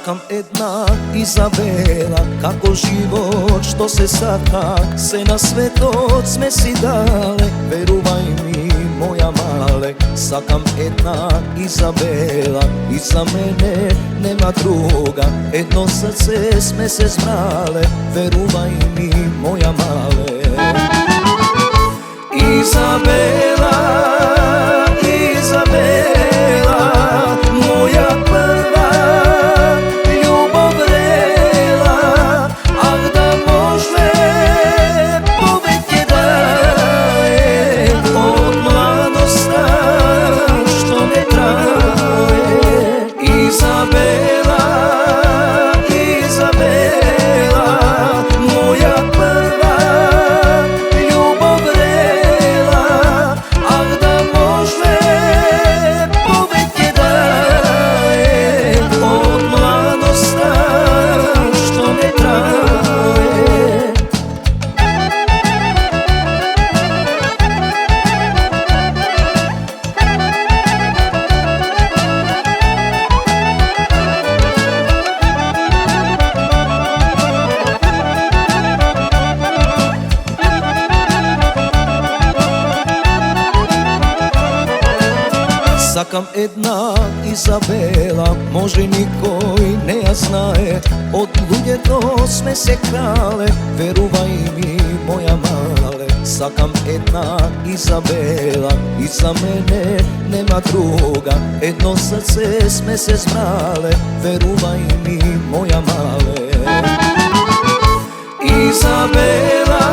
Sakam jedna Izabela, kako život što se saka, se na sveto sme si dale, veruvaj mi moja male. Sakam jedna Izabela, iza mene nema druga, jedno srce sme se zbrale, veruvaj mi moja male. Izabela, Izabela, moja prva ljubav vrela, a da može poveke daje od mladosta što ne traje. Izabela, Izabela, moja prva ljubav vrela, a da može poveke daje od mladosta što ne traje. Sakam jedna Izabela, može niko i ne ja znaje, od ludje to sme se krale, veruvaj mi moja male. Sakam jedna Izabela, iza mene nema druga, jedno srce sme se zbrale, veruvaj mi moja male. Izabela,